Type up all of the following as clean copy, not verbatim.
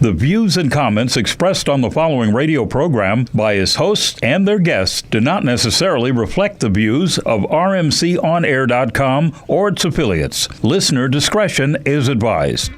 The views and comments expressed on the following radio program by its hosts and their guests do not necessarily reflect the views of rmconair.com or its affiliates. Listener discretion is advised.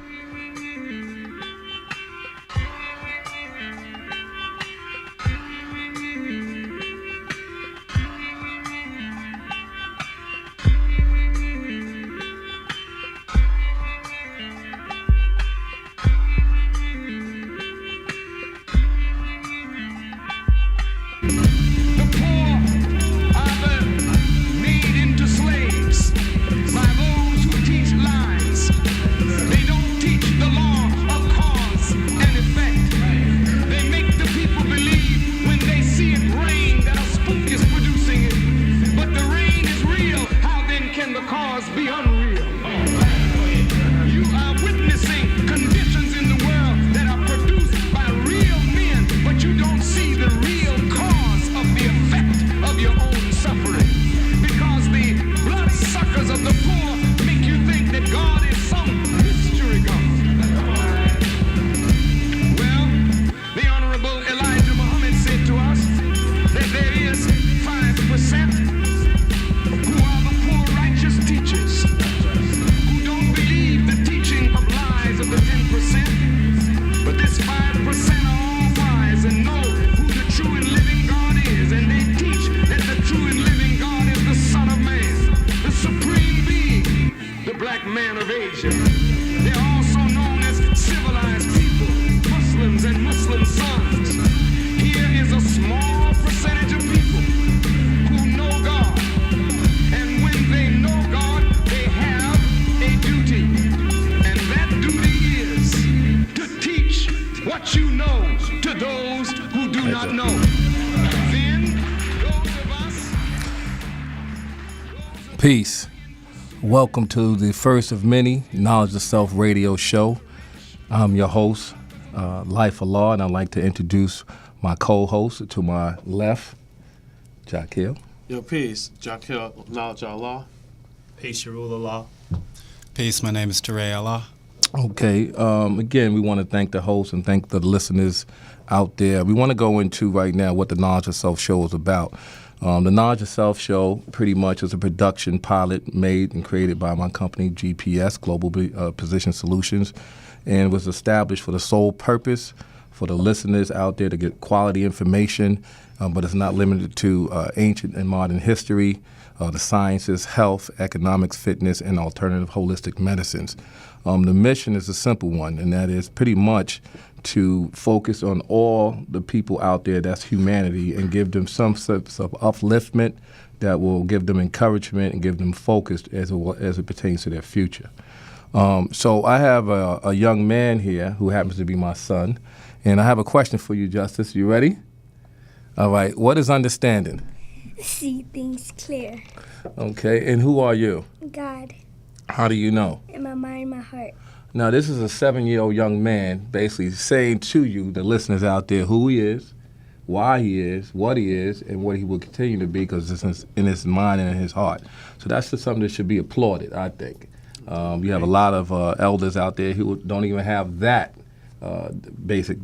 Peace. Welcome to the first of many Knowledge of Self radio show. I'm your host, Life Allah, and I'd like to introduce my co-host to my left, Jerule. Yo, peace. Jerule Allah. Peace, Jerule Allah. Peace, my name is Ture Allah. Okay, again, we want to thank the host and thank the listeners out there. We want to go into right now what the Knowledge of Self show is about. The Knowledge of Self show pretty much is a production pilot made and created by my company, GPS, Global Position Solutions, and was established for the sole purpose for the listeners out there to get quality information, but it's not limited to ancient and modern history, the sciences, health, economics, fitness, and alternative holistic medicines. The mission is a simple one, and that is pretty much to focus on all the people out there that's humanity and give them some sense of upliftment that will give them encouragement and give them focus as it pertains to their future. So I have a young man here who happens to be my son, and I have a question for you, Justice. You ready? All right. What is understanding? See things clear. Okay. And who are you? God. How do you know? In my mind, my heart. Now, this is a 7-year-old young man basically saying to you, the listeners out there, who he is, why he is, what he is, and what he will continue to be, because it's in his mind and in his heart. So that's just something that should be applauded, I think. You have a lot of elders out there who don't even have that basic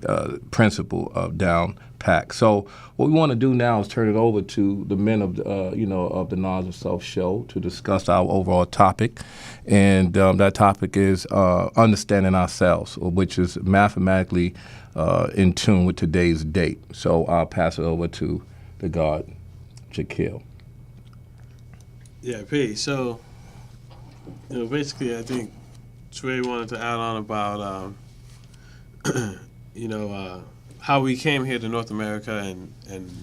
principle down packed. So what we want to do now is turn it over to the men of the Knowledge of Self show to discuss our overall topic, and that topic is understanding ourselves, which is mathematically in tune with today's date. So I'll pass it over to the God, Jerule. Yeah, peace. So, basically, I think Trey wanted to add on about how we came here to North America and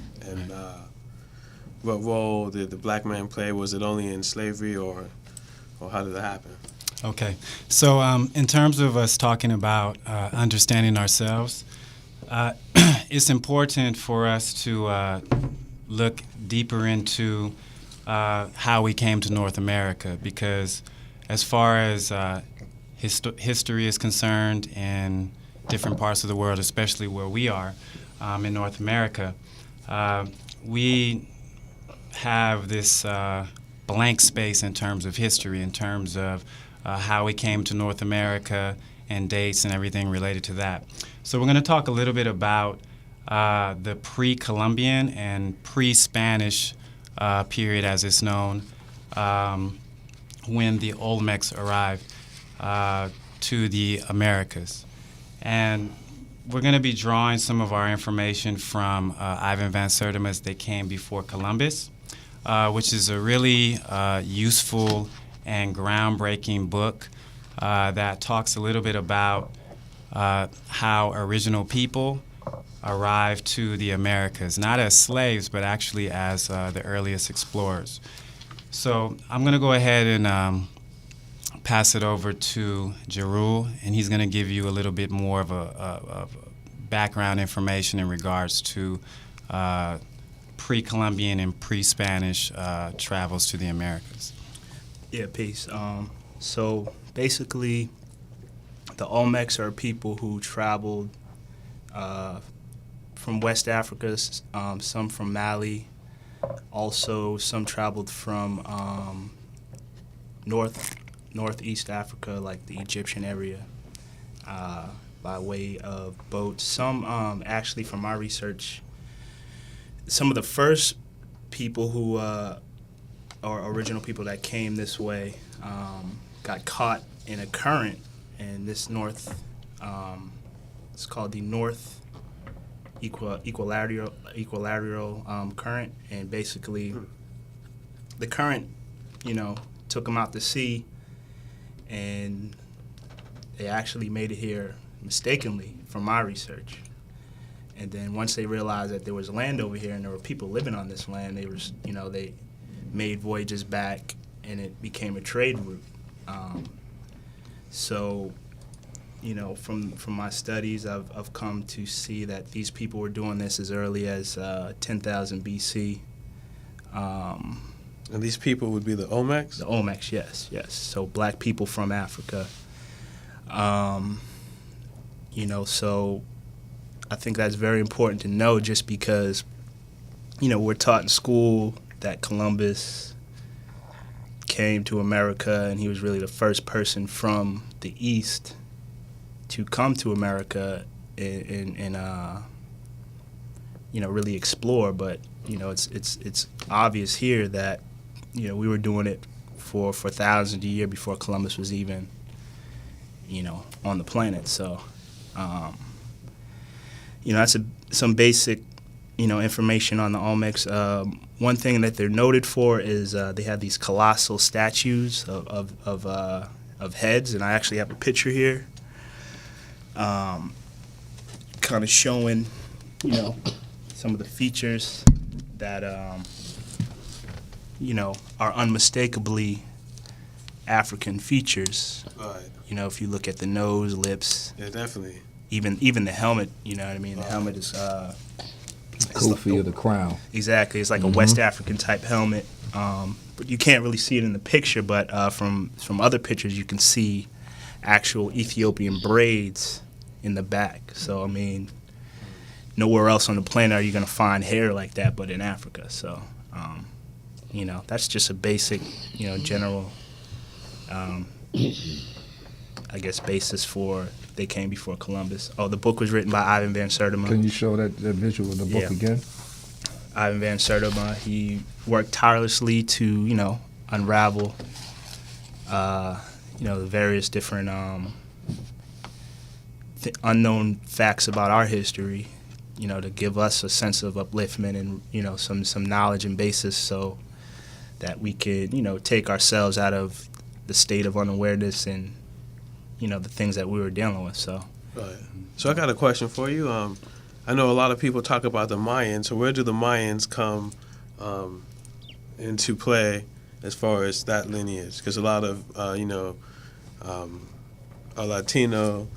what role did the black man play? Was it only in slavery or how did that happen? Okay. So in terms of us talking about understanding ourselves, it's important for us to look deeper into how we came to North America, because as far as history is concerned in different parts of the world, especially where we are in North America, we have this blank space in terms of history, in terms of how we came to North America and dates and everything related to that. So we're going to talk a little bit about the pre-Columbian and pre-Spanish period, as it's known, when the Olmecs arrived to the Americas. And we're going to be drawing some of our information from Ivan Van Sertima's They Came Before Columbus, which is a really useful and groundbreaking book that talks a little bit about how original people arrived to the Americas, not as slaves, but actually as the earliest explorers. So I'm going to go ahead and pass it over to Jerule, and he's going to give you a little bit more of a background information in regards to pre-Columbian and pre-Spanish travels to the Americas. Yeah, peace. So basically, the Olmecs are people who traveled from West Africa, some from Mali. Also, some traveled from northeast Africa, like the Egyptian area, by way of boats. Some, actually, from my research, some of the first people who, or original people that came this way, got caught in a current in this north, it's called the North Equilateral current, and basically the current, took them out to sea, and they actually made it here mistakenly, from my research. And then once they realized that there was land over here and there were people living on this land, they made voyages back, and it became a trade route. So, from my studies, I've come to see that these people were doing this as early as 10,000 BC. And these people would be the Olmecs? The Olmecs, yes. So black people from Africa. So I think that's very important to know, just because, we're taught in school that Columbus came to America and he was really the first person from the East to come to America and really explore. But, it's obvious here that, we were doing it for thousands of years before Columbus was even, on the planet. So, that's some basic, information on the Olmecs. One thing that they're noted for is they have these colossal statues of heads, and I actually have a picture here, kind of showing, some of the features that, are unmistakably African features. Right. If you look at the nose, lips. Yeah, definitely. Even the helmet, you know what I mean? The helmet is Kofi of the crown. Exactly. It's like a West African type helmet. But you can't really see it in the picture, but from other pictures you can see actual Ethiopian braids in the back. So, I mean, nowhere else on the planet are you going to find hair like that but in Africa. So, that's just a basic, general, I guess, basis for They Came Before Columbus. Oh, the book was written by Ivan Van Sertima. Can you show that visual of the book again? Ivan Van Sertima, he worked tirelessly to, unravel, the various different unknown facts about our history, to give us a sense of upliftment and, some knowledge and basis so that we could, take ourselves out of the state of unawareness and, the things that we were dealing with. So, right. So I got a question for you. I know a lot of people talk about the Mayans. So where do the Mayans come into play as far as that lineage? Because a lot of our Latino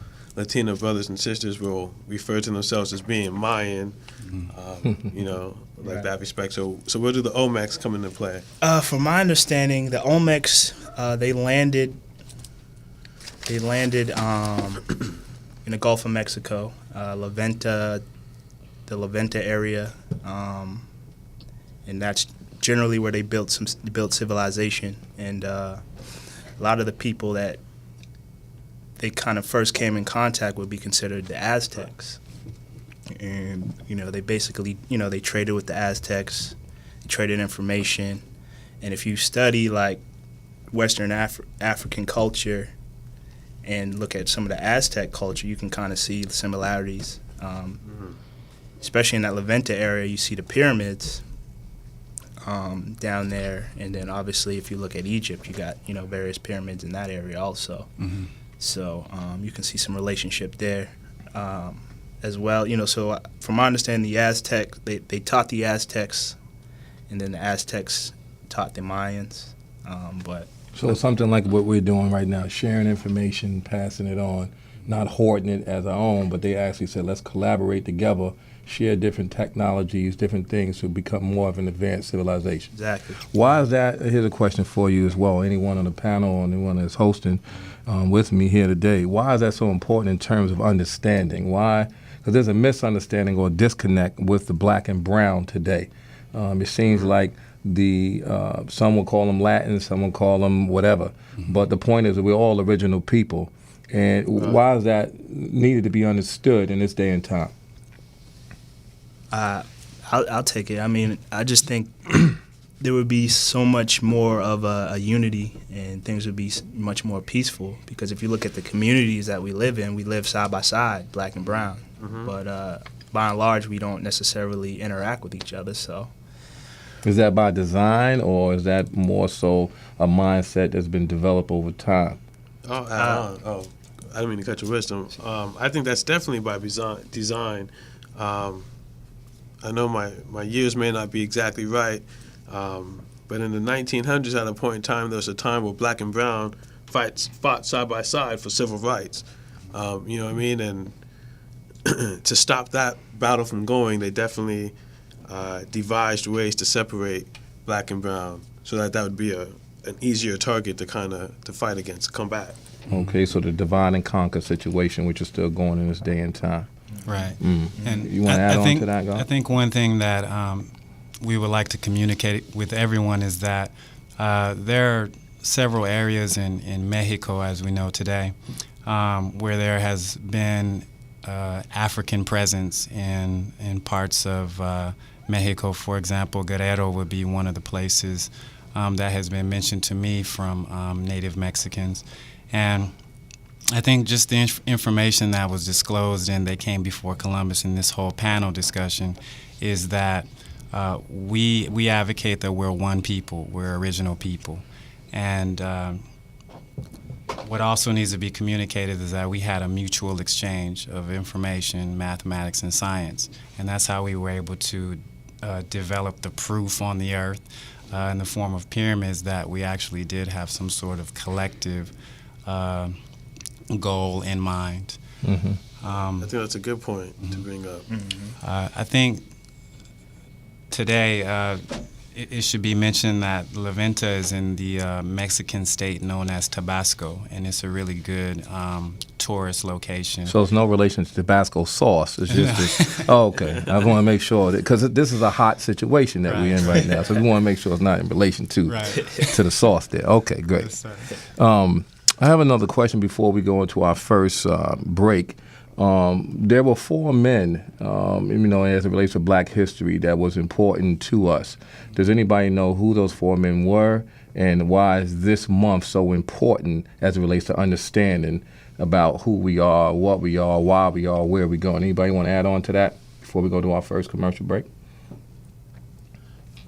brothers and sisters will refer to themselves as being Mayan, like that respect. So where do the Olmecs come into play? From my understanding, the Olmecs they landed in the Gulf of Mexico, the Levanta area, and that's generally where they built civilization. And a lot of the people that they kind of first came in contact would be considered the Aztecs. And, they basically, they traded with the Aztecs, traded information. And if you study, like, Western African culture and look at some of the Aztec culture, you can kind of see the similarities. Especially in that Levanta area, you see the pyramids down there. And then, obviously, if you look at Egypt, you got, various pyramids in that area also. Mm-hmm. So you can see some relationship there. As well, so from my understanding, the Aztec, they taught the Aztecs, and then the Aztecs taught the Mayans. So something like what we're doing right now, sharing information, passing it on, not hoarding it as our own, but they actually said, let's collaborate together, share different technologies, different things to become more of an advanced civilization. Exactly. Why is that? Here's a question for you as well. Anyone on the panel or anyone that's hosting with me here today, why is that so important in terms of understanding? Why? Because there's a misunderstanding or disconnect with the black and brown today. It seems like some will call them Latin, some will call them whatever. But the point is that we're all original people. And why is that needed to be understood in this day and time? I'll take it. I mean, I just think there would be so much more of a unity, and things would be much more peaceful. Because if you look at the communities that we live side by side, black and brown. Mm-hmm. But by and large, we don't necessarily interact with each other. So, is that by design, or is that more so a mindset that's been developed over time? I didn't mean to cut your wisdom. I think that's definitely by design. I know my years may not be exactly right, but in the 1900s, at a point in time, there was a time where black and brown fought side by side for civil rights. You know what I mean? And to stop that battle from going, they definitely devised ways to separate black and brown, so that would be an easier target to fight against, combat. Okay, so the divide and conquer situation, which is still going in this day and time. Right. And you want to add on to that, Go? I think one thing that we would like to communicate with everyone is that there are several areas in Mexico, as we know today, where there has been African presence in parts of Mexico. For example, Guerrero would be one of the places that has been mentioned to me from native Mexicans. And I think just the information that was disclosed and that came before Columbus in this whole panel discussion is that we advocate that we're one people, we're original people. And what also needs to be communicated is that we had a mutual exchange of information, mathematics, and science. And that's how we were able to develop the proof on the earth in the form of pyramids that we actually did have some sort of collective goal in mind. Mm-hmm. I think that's a good point to bring up. Mm-hmm. I think today it should be mentioned that Levanta is in the Mexican state known as Tabasco, and it's a really good tourist location. So it's no relation to Tabasco sauce. It's just okay. I want to make sure that, because this is a hot situation that we're in right now, so we want to make sure it's not in relation to the sauce there. Okay, great. Yes, sir. I have another question before we go into our first break. There were 4 men, as it relates to black history, that was important to us. Does anybody know who those 4 men were, and why is this month so important as it relates to understanding about who we are, what we are, why we are, where we're going? Anybody want to add on to that before we go to our first commercial break?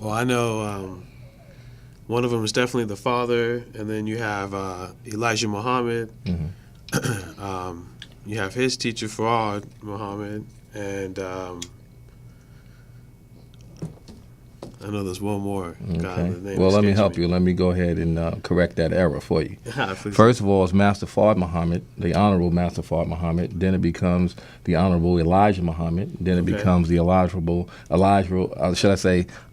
Well, I know one of them is definitely the father, and then you have Elijah Muhammad. Mm-hmm. You have his teacher, Farad Muhammad, and I know there's one more. Okay. Well, let me help you. Let me go ahead and correct that error for you. First of all, it's Master Fard Muhammad, the Honorable Master Fard Muhammad. Then it becomes the Honorable Elijah Muhammad. Then it becomes the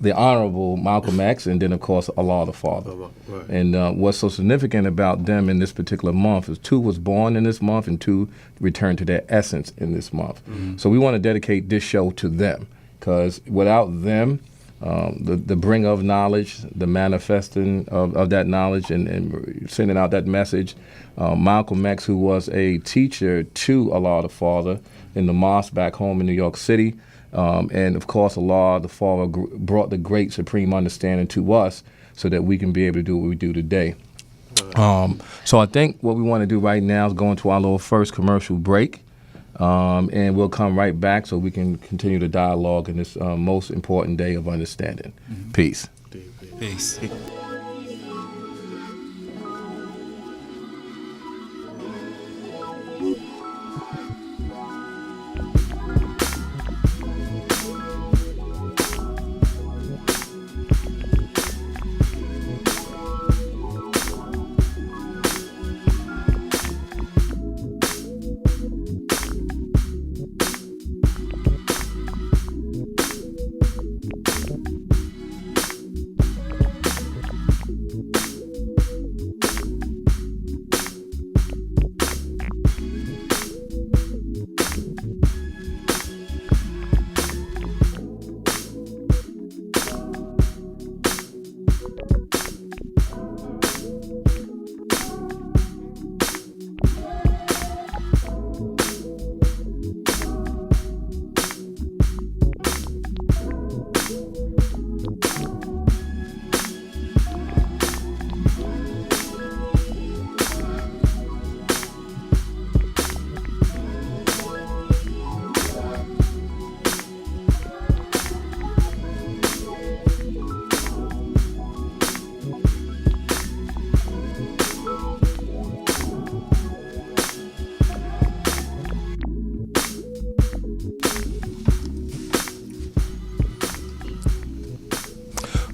the Honorable Malcolm X, and then, of course, Allah the Father. Right. And what's so significant about them in this particular month is 2 was born in this month and 2 returned to their essence in this month. Mm-hmm. So we want to dedicate this show to them, because without them, the bringer of knowledge, the manifesting of that knowledge, and sending out that message. Malcolm X, who was a teacher to Allah the Father in the mosque back home in New York City. And of course, Allah the Father brought the great supreme understanding to us so that we can be able to do what we do today. So I think what we want to do right now is go into our little first commercial break. And we'll come right back so we can continue the dialogue in this most important day of understanding. Mm-hmm. Peace. Peace.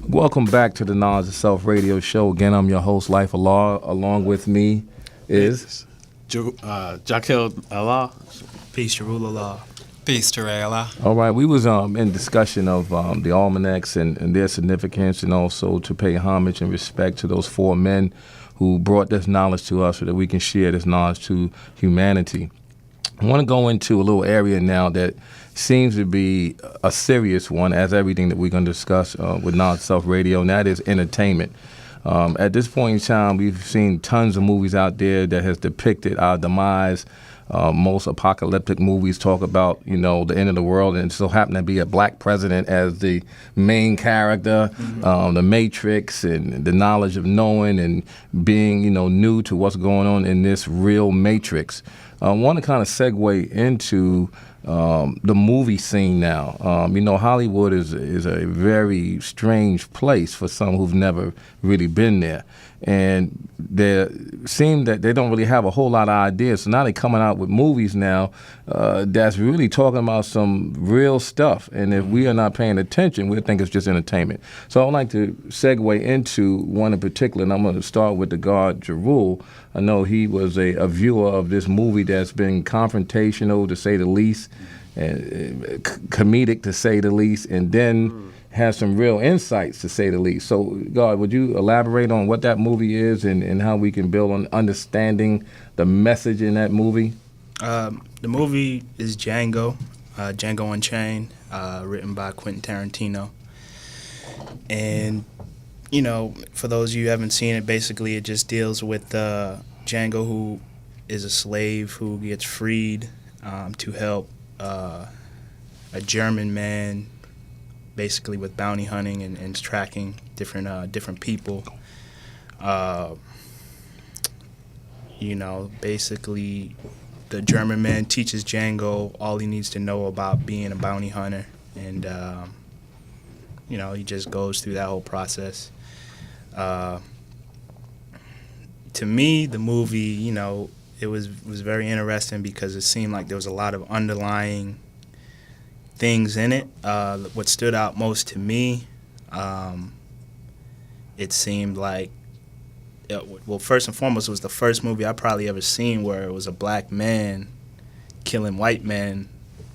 Welcome back to the Knowledge of Self radio show. Again, I'm your host, Life Allah. Along with me is Jerule Allah. Peace, Jerule Allah. Peace, Ture Allah. All right, we was in discussion of the almanacs and their significance, and also to pay homage and respect to those four men who brought this knowledge to us so that we can share this knowledge to humanity. I want to go into a little area now that seems to be a serious one, as everything that we're going to discuss with Knowledge Self Radio, and that is entertainment. At this point in time, we've seen tons of movies out there that has depicted our demise. Most apocalyptic movies talk about, the end of the world, and it so happened to be a black president as the main character. Mm-hmm. The Matrix and the knowledge of knowing and being, new to what's going on in this real Matrix. I want to kind of segue into the movie scene now. Hollywood is a very strange place for some who've never really been there. And they seem that they don't really have a whole lot of ideas. So now they're coming out with movies now that's really talking about some real stuff. And if we are not paying attention, we'll think it's just entertainment. So I'd like to segue into one in particular, and I'm going to start with the God Jerule. I know he was a viewer of this movie that's been confrontational, to say the least, and comedic, to say the least, and then has some real insights, to say the least. So, God, would you elaborate on what that movie is and how we can build on understanding the message in that movie? The movie is Django, Django Unchained, written by Quentin Tarantino. And, for those of you who haven't seen it, basically it just deals with Django, who is a slave who gets freed to help a German man, basically with bounty hunting and tracking different people. Basically the German man teaches Django all he needs to know about being a bounty hunter, and he just goes through that whole process. To me, the movie, it was very interesting because it seemed like there was a lot of underlying things in it. What stood out most to me, it seemed like, first and foremost, it was the first movie I probably ever seen where it was a black man killing white men,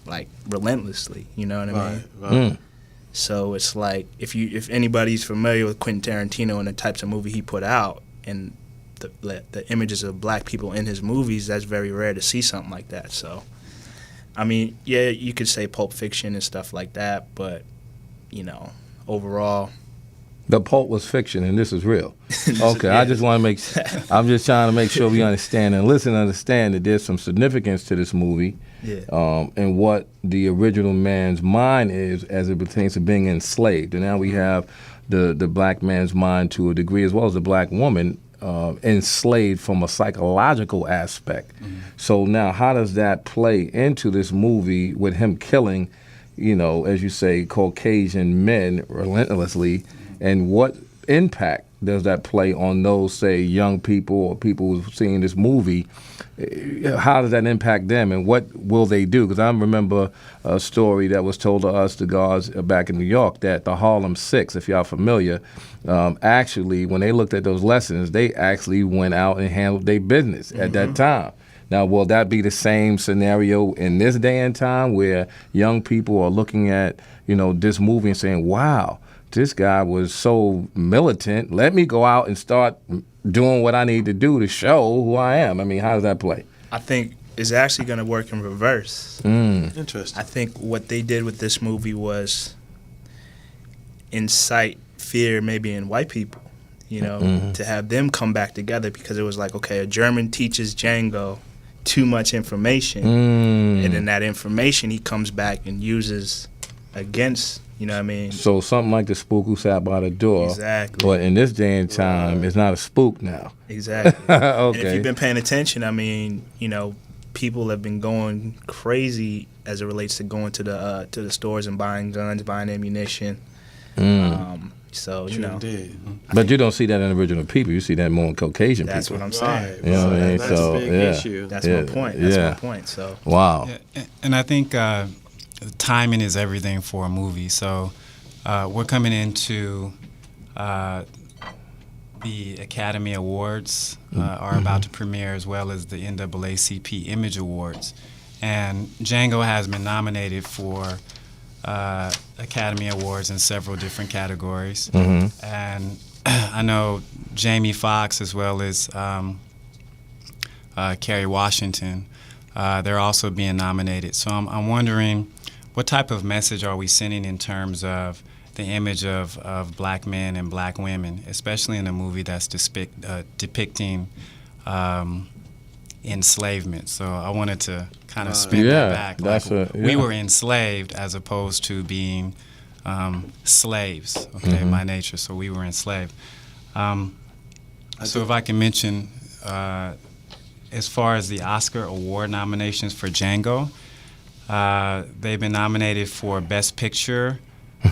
like, relentlessly. You know what I mean? Right. So it's like, if anybody's familiar with Quentin Tarantino and the types of movie he put out, and the images of black people in his movies, that's very rare to see something like that. So, I mean, yeah, you could say Pulp Fiction and stuff like that, but, overall. The pulp was fiction, and this is real. Okay, yeah. I just want to make. I'm just trying to make sure we understand and understand that there's some significance to this movie, and what the original man's mind is as it pertains to being enslaved. And now we have the black man's mind to a degree, as well as the black woman enslaved from a psychological aspect. So now, how does that play into this movie with him killing, as you say, Caucasian men relentlessly? And what impact does that play on those, say, young people or people who've seen this movie? How does that impact them, and what will they do? Because I remember a story that was told to us, the guards back in New York, that the Harlem Six, if y'all familiar, actually, when they looked at those lessons, they actually went out and handled their business at that time. Now, will that be the same scenario in this day and time where young people are looking at, this movie and saying, wow, this guy was so militant. Let me go out and start doing what I need to do to show who I am. I mean, how does that play? I think it's actually going to work in reverse. Interesting. I think what they did with this movie was incite fear maybe in white people, to have them come back together, because it was like, okay, a German teaches Django too much information, and then that information he comes back and uses against. You know what I mean? So something like the spook who sat by the door. Exactly. But in this day and time, it's not a spook now. Exactly. Okay. And if you've been paying attention, I mean, people have been going crazy as it relates to going to the stores and buying guns, buying ammunition. So, Indeed. But you don't see that in original people. You see that more in Caucasian that's people. what I'm saying. Right. You know what I mean? That's a big issue. That's my point. That's my point. So. Wow. Yeah, and I think timing is everything for a movie. So we're coming into the Academy Awards are about to premiere, as well as the NAACP Image Awards. And Django has been nominated for Academy Awards in several different categories. And I know Jamie Foxx, as well as Kerry Washington, they're also being nominated. So I'm wondering, what type of message are we sending in terms of the image of black men and black women, especially in a movie that's depicting enslavement? So I wanted to kind of spin that back. We were enslaved as opposed to being slaves, by nature. So we were enslaved. So if I can mention, as far as the Oscar Award nominations for Django, they've been nominated for Best Picture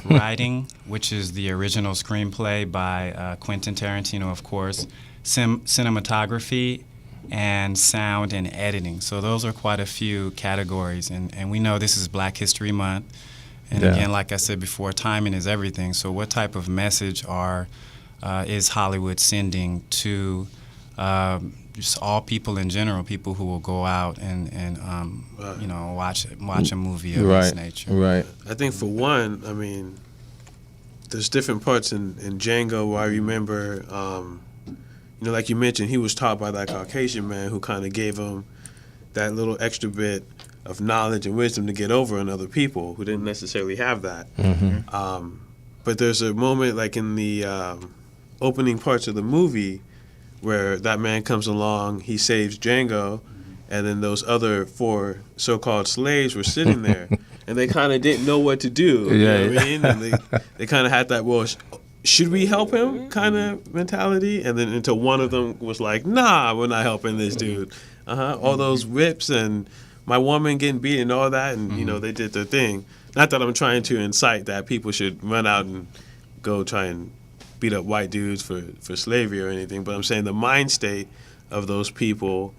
Writing, which is the original screenplay by Quentin Tarantino, of course, cinematography, and sound and editing. So those are quite a few categories. And we know this is Black History Month. And again, like I said before, timing is everything. So what type of message is Hollywood sending to just all people in general, people who will go out and watch a movie of this nature? Right. I think for one, I mean, there's different parts in Django where I remember, like you mentioned, he was taught by that Caucasian man who kind of gave him that little extra bit of knowledge and wisdom to get over on other people who didn't necessarily have that. But there's a moment like in the opening parts of the movie where that man comes along, he saves Django, and then those other 4 so-called slaves were sitting there, and they kind of didn't know what to do. You know what I mean? And they kind of had that, well, should we help him kind of mentality? And then until one of them was like, nah, we're not helping this dude. All those whips and my woman getting beat and all that, and, they did their thing. Not that I'm trying to incite that people should run out and go try and beat up white dudes for slavery or anything, but I'm saying the mind state of those people,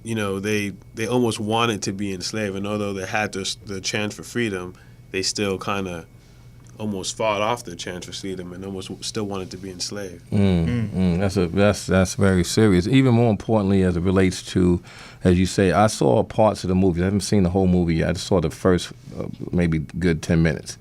they almost wanted to be enslaved, and although they had the chance for freedom, they still kind of almost fought off the chance for freedom and almost still wanted to be enslaved. That's very serious. Even more importantly, as it relates to, as you say, I saw parts of the movie. I haven't seen the whole movie yet. I just saw the first maybe good 10 minutes.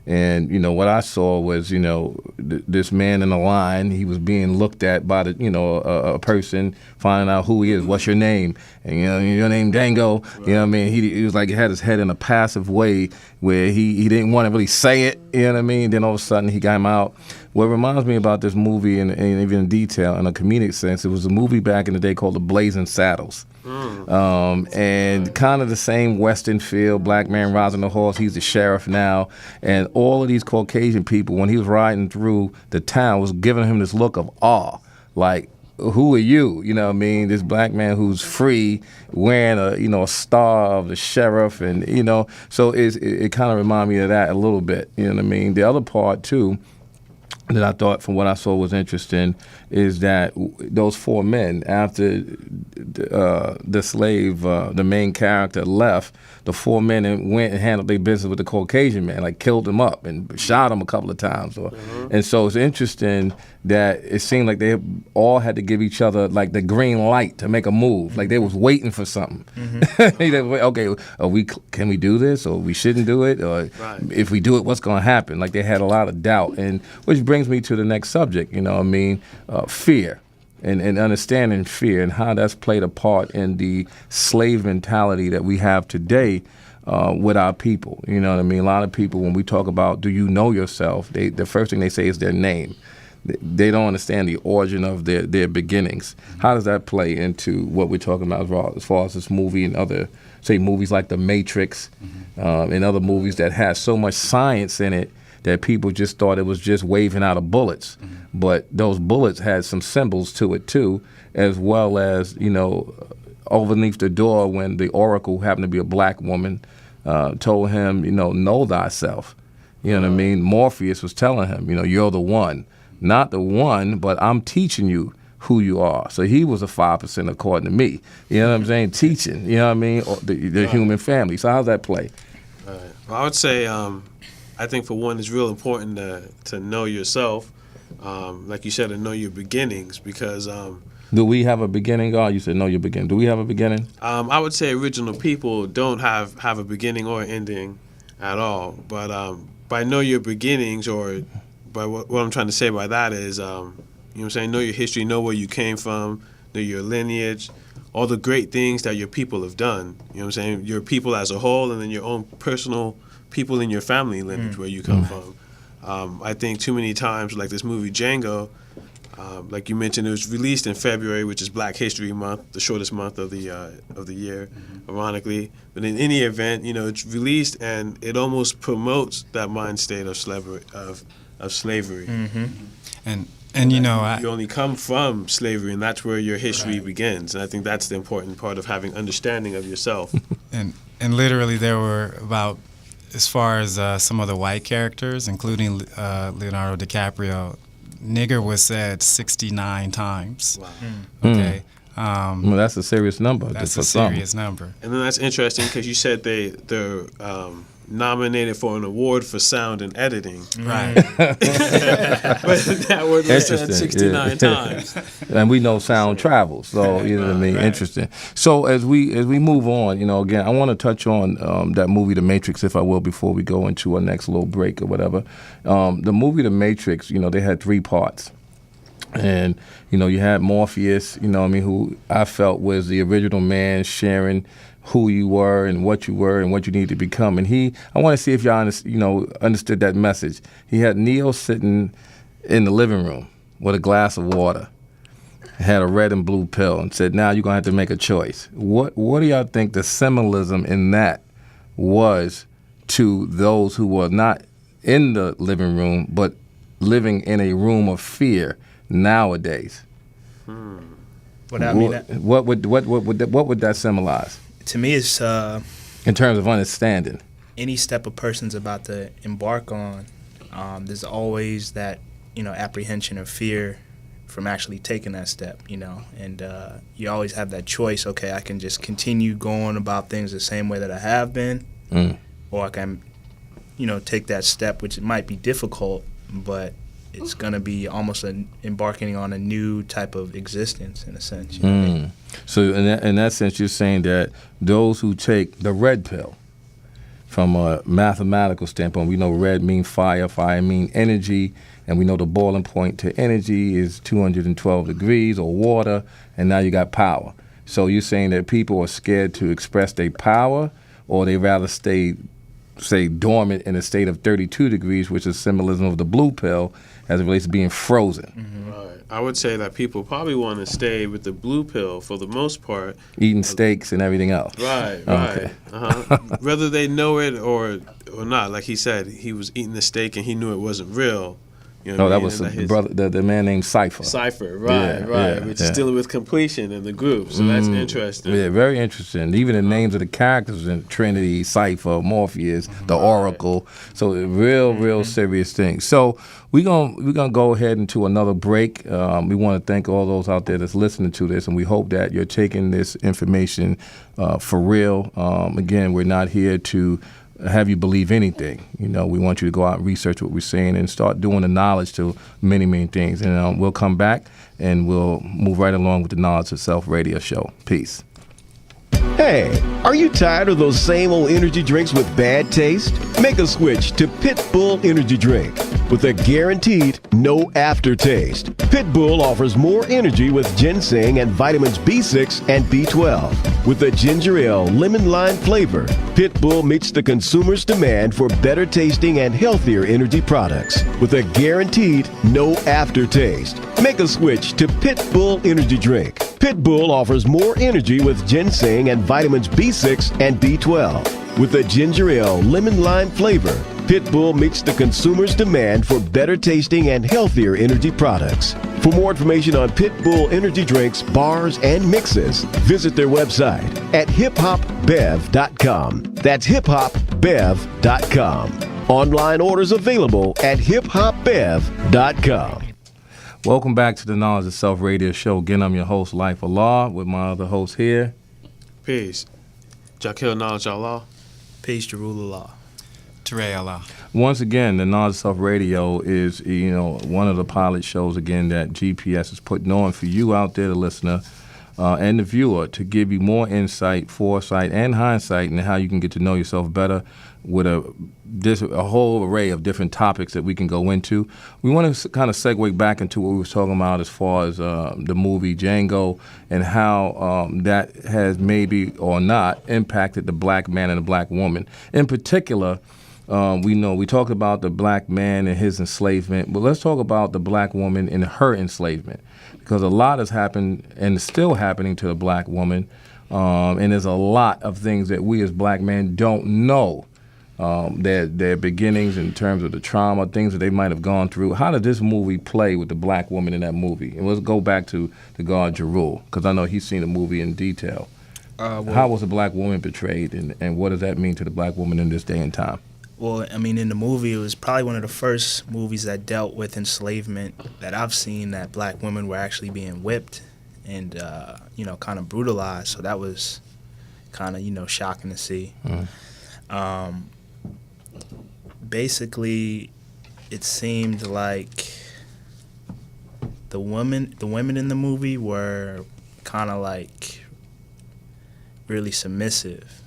And, what I saw was, this man in the line, he was being looked at by the, a person, finding out who he is, what's your name? And, your name Django, you know what I mean? He was like, he had his head in a passive way where he didn't want to really say it, you know what I mean? Then all of a sudden he got him out. What reminds me about this movie, and even in detail, in a comedic sense, it was a movie back in the day called The Blazing Saddles. And kind of the same Western feel, black man riding the horse, he's the sheriff now, and all of these Caucasian people, when he was riding through the town, was giving him this look of awe, like, who are you? You know what I mean? This black man who's free, wearing a star of the sheriff, and so it kind of reminded me of that a little bit. You know what I mean? The other part too that I thought, from what I saw, was interesting is that those four men, after the slave, the main character, left, the four men and went and handled their business with the Caucasian man, like killed him up and shot him a couple of times. And so it's interesting that it seemed like they all had to give each other like the green light to make a move, like they was waiting for something. Okay, can we do this, or we shouldn't do it, or if we do it, what's going to happen? Like they had a lot of doubt, and which brings me to the next subject. Fear. And understanding fear and how that's played a part in the slave mentality that we have today with our people. You know what I mean? A lot of people, when we talk about, do you know yourself, the first thing they say is their name. They don't understand the origin of their beginnings. How does that play into what we're talking about as far as this movie and other, say, movies like The Matrix and other movies that have so much science in it that people just thought it was just waving out of bullets. But those bullets had some symbols to it too, as well as, underneath the door when the oracle, happened to be a black woman, told him, know thyself. You know what I mean? Morpheus was telling him, you're the one. Not the one, but I'm teaching you who you are. So he was a 5% according to me. You know what I'm saying? Teaching, you know what I mean? The human family. So how's that play? Well, I would say, I think for one, it's real important to know yourself. Like you said, to know your beginnings, because do we have a beginning? Oh, you said know your beginning. Do we have a beginning? I would say original people don't have a beginning or ending at all. But by know your beginnings, or by what I'm trying to say by that is, what I'm saying, know your history, know where you came from, know your lineage, all the great things that your people have done. You know what I'm saying? Your people as a whole, and then your own personal people in your family lineage where you come from. I think too many times, like this movie Django, like you mentioned, it was released in February, which is Black History Month, the shortest month of the year, ironically. But in any event, it's released and it almost promotes that mind state of slavery. And you only come from slavery, and that's where your history begins. And I think that's the important part of having understanding of yourself. and literally there were about, as far as some of the white characters, including Leonardo DiCaprio, nigger was said 69 times. Wow. Okay. Well, that's a serious number. That's a serious number. And then that's interesting because you said they're nominated for an award for sound and editing. Right. But that word was said 69 times. And we know sound travels, so you know what I mean. Right. Interesting. So as we move on, again, I want to touch on that movie, The Matrix, if I will, before we go into our next little break or whatever. The movie, The Matrix, they had 3 parts. And, you had Morpheus, who I felt was the original man sharing who you were and what you were and what you need to become. And I want to see if y'all understood that message. He had Neo sitting in the living room with a glass of water, had a red and blue pill, and said, now you're going to have to make a choice. What do y'all think the symbolism in that was to those who were not in the living room, but living in a room of fear nowadays? What would that symbolize? To me, it's in terms of understanding. Any step a person's about to embark on, there's always that apprehension or fear from actually taking that step. And you always have that choice. Okay, I can just continue going about things the same way that I have been, or I can, take that step, which it might be difficult, but it's going to be almost embarking on a new type of existence, in a sense. What I mean? So in that sense, you're saying that those who take the red pill, from a mathematical standpoint, we know red means fire, fire means energy, and we know the boiling point to energy is 212 degrees or water, and now you got power. So you're saying that people are scared to express their power, or they rather stay, say, dormant in a state of 32 degrees, which is symbolism of the blue pill as it relates to being frozen. Mm-hmm. Right. I would say that people probably want to stay with the blue pill for the most part. Eating steaks and everything else. Right, Okay. Whether they know it or not, like he said, he was eating the steak and he knew it wasn't real. You know No, what I that mean? was And the brother, the man named Cypher. Cypher, Yeah, right, yeah, which yeah. is dealing with completion in the group. So that's interesting. Yeah, very interesting. Even the names of the characters in Trinity, Cypher, Morpheus, the Oracle. So real serious thing. So we're gonna go ahead into another break. We want to thank all those out there that's listening to this, and we hope that you're taking this information for real. Again, we're not here to have you believe anything. You know, we want you to go out and research what we're saying and start doing the knowledge to many things. And we'll come back and we'll move right along with the Knowledge of Self radio show. Peace. Hey, are you tired of those same old energy drinks with bad taste? Make a switch to Pitbull Energy Drink with a guaranteed no aftertaste. Pitbull offers more energy with ginseng and vitamins B6 and B12. With a ginger ale lemon lime flavor, Pitbull meets the consumer's demand for better tasting and healthier energy products with a guaranteed no aftertaste. Make a switch to Pitbull Energy Drink. Pitbull offers more energy with ginseng and vitamins B6 and B12. With a ginger ale lemon lime flavor, Pitbull meets the consumer's demand for better tasting and healthier energy products. For more information on Pitbull energy drinks, bars, and mixes, visit their website at hiphopbev.com. That's hiphopbev.com. Online orders available at hiphopbev.com. Welcome back to the Knowledge of Self radio show. Again, I'm your host, Life Allah, with my other host here. Peace. Ture Allah. Peace, Jerule Allah. Ture Allah. Once again, the Knowledge of Self Radio is, one of the pilot shows, again, that GPS is putting on for you out there, the listener, and the viewer, to give you more insight, foresight, and hindsight into how you can get to know yourself better with a whole array of different topics that we can go into. We want to kind of segue back into what we were talking about as far as the movie Django and how that has maybe or not impacted the black man and the black woman. In particular, we talked about the black man and his enslavement, but let's talk about the black woman and her enslavement, because a lot has happened and is still happening to the black woman, and there's a lot of things that we as black men don't know. Their beginnings in terms of the trauma, things that they might have gone through. How did this movie play with the black woman in that movie? And let's go back to the guard Jerule, because I know he's seen the movie in detail. How was the black woman portrayed, and what does that mean to the black woman in this day and time? Well, I mean, in the movie, it was probably one of the first movies that dealt with enslavement that I've seen, that black women were actually being whipped and, kind of brutalized. So that was kind of, shocking to see. Basically, it seemed like the women in the movie were kind of like really submissive.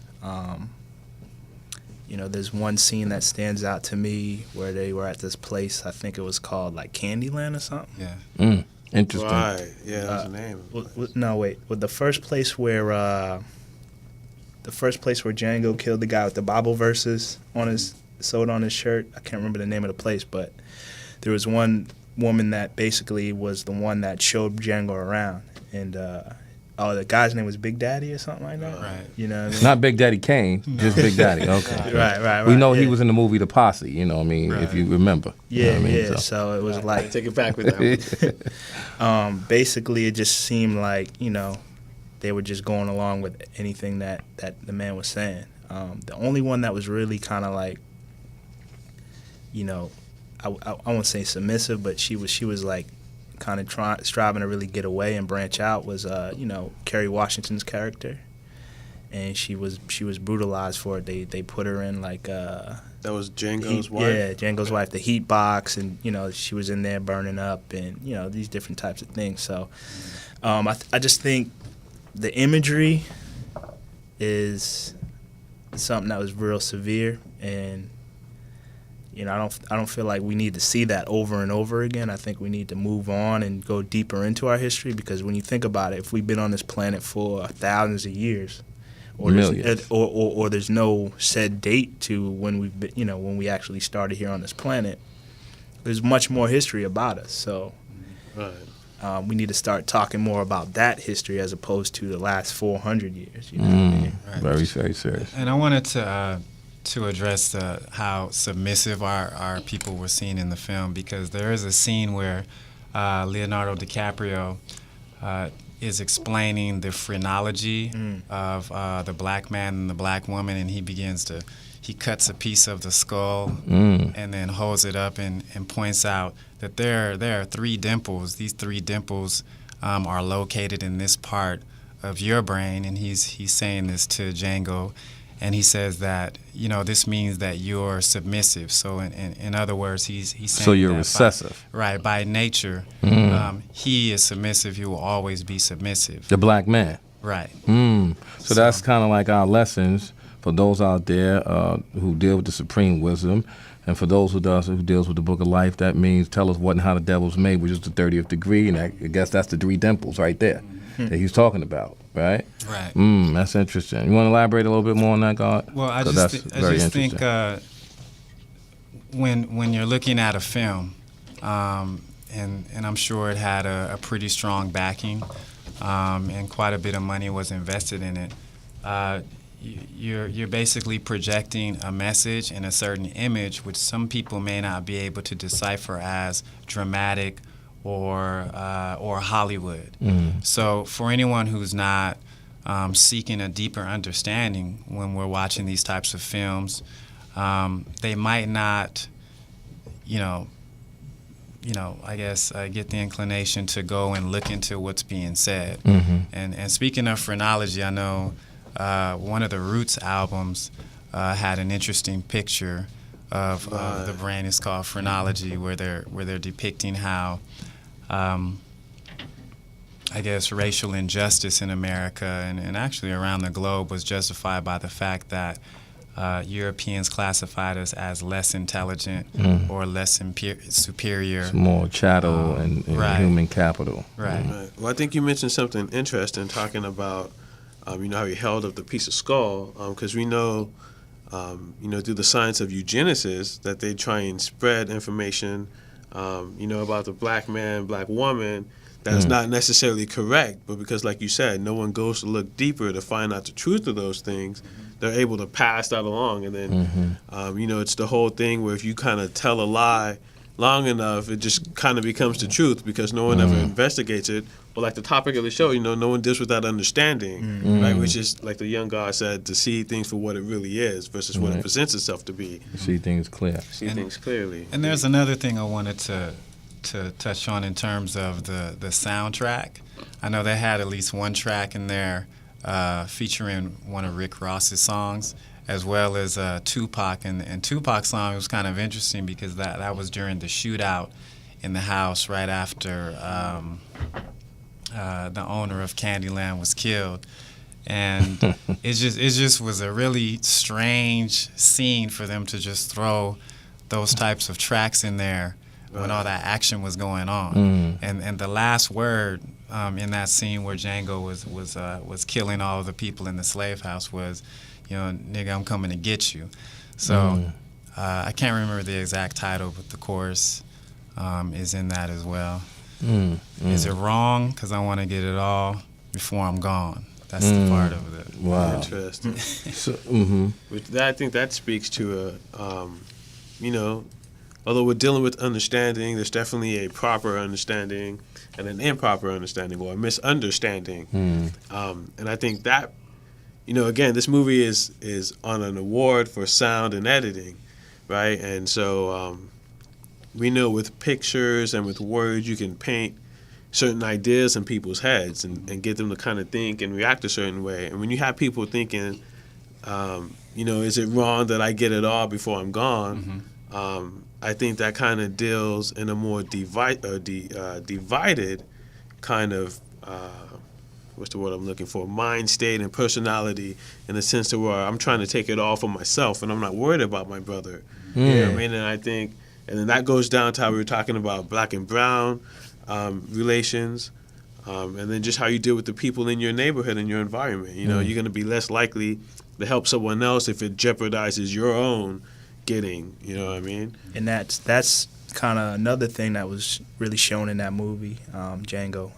There's one scene that stands out to me where they were at this place. I think it was called like Candyland or something. Yeah. Interesting. Right. Yeah, that's the name. No, wait. Well, the first place where Django killed the guy with the Bible verses on his shirt. I can't remember the name of the place, but there was one woman that basically was the one that showed Django around, and the guy's name was Big Daddy or something like that. Right. You know what I mean? Not Big Daddy Kane, just Big Daddy. Okay. Right. We know yeah. he was in the movie The Posse, if you remember. Yeah, You know what I mean? So it was like, Take it back with that one. basically it just seemed like, they were just going along with anything that the man was saying. The only one that was really kind of like, I won't say submissive, but she was like kind of striving to really get away and branch out was, Kerry Washington's character. And she was brutalized for it. They put her in like That was Django's wife? Yeah, Django's wife, the heat box, and she was in there burning up, and these different types of things. So, I just think the imagery is something that was real severe and I don't feel like we need to see that over and over again. I think we need to move on and go deeper into our history, because when you think about it, if we've been on this planet for thousands of years, or there's no set date to when we've been, when we actually started here on this planet, there's much more history about us. So we need to start talking more about that history as opposed to the last 400 years. What I mean? Very, very serious. And I wanted to address how submissive our people were seen in the film, because there is a scene where Leonardo DiCaprio is explaining the phrenology of the black man and the black woman, and he cuts a piece of the skull and then holds it up and points out that there are 3 dimples. These 3 dimples are located in this part of your brain, and he's saying this to Django. And he says that, this means that you're submissive. So in other words, he's saying so you're that recessive. By nature, he is submissive. He will always be submissive. The black man. Right. So that's kind of like our lessons for those out there who deal with the supreme wisdom. And for those who deals with the book of life, that means tell us what and how the devil's made, which is the 30th degree. And I guess that's the 3 dimples right there that he's talking about. Right? Right. That's interesting. You want to elaborate a little bit more on that, God? Well, I just think when you're looking at a film, and I'm sure it had a pretty strong backing, and quite a bit of money was invested in it, you're basically projecting a message and a certain image, which some people may not be able to decipher as dramatic or Hollywood. So for anyone who's not seeking a deeper understanding when we're watching these types of films, they might not, I guess get the inclination to go and look into what's being said. And speaking of phrenology, I know one of the Roots albums had an interesting picture of the brain. It's called Phrenology, where they're depicting how I guess racial injustice in America and actually around the globe was justified by the fact that Europeans classified us as less intelligent or less superior. It's more chattel and human capital. Right. Well, I think you mentioned something interesting talking about, how he held up the piece of skull, because we know, through the science of eugenesis that they try and spread information, about the black man, black woman, that's not necessarily correct, but because, like you said, no one goes to look deeper to find out the truth of those things, they're able to pass that along. And then, it's the whole thing where if you kind of tell a lie long enough, it just kind of becomes the truth because no one ever investigates it. But like the topic of the show, no one deals with that understanding, right? Which is, like the young guy said, to see things for what it really is versus what it presents itself to be. See things clear. See things clearly. And there's another thing I wanted to touch on in terms of the soundtrack. I know they had at least one track in there featuring one of Rick Ross's songs, as well as Tupac. And Tupac's song was kind of interesting because that was during the shootout in the house right after the owner of Candyland was killed. And it just was a really strange scene for them to just throw those types of tracks in there when all that action was going on. And the last word in that scene where Django was killing all of the people in the slave house was, nigga, I'm coming to get you. So I can't remember the exact title, but the chorus is in that as well. Is it wrong? Because I want to get it all before I'm gone. That's the part of it. Wow. Interesting. So, I think that speaks to although we're dealing with understanding, there's definitely a proper understanding and an improper understanding or a misunderstanding. And I think that, again, this movie is on an award for sound and editing, right? And so we know with pictures and with words you can paint certain ideas in people's heads and get them to kind of think and react a certain way. And when you have people thinking, is it wrong that I get it all before I'm gone? I think that kind of deals in a more divided kind of what's the word I'm looking for? Mind state and personality, in the sense of where I'm trying to take it all for myself, and I'm not worried about my brother. You know what I mean? And I think, and then that goes down to how we were talking about black and brown relations, and then just how you deal with the people in your neighborhood and your environment. You know, you're going to be less likely to help someone else if it jeopardizes your own getting. You know what I mean? And that's kind of another thing that was really shown in that movie, Django.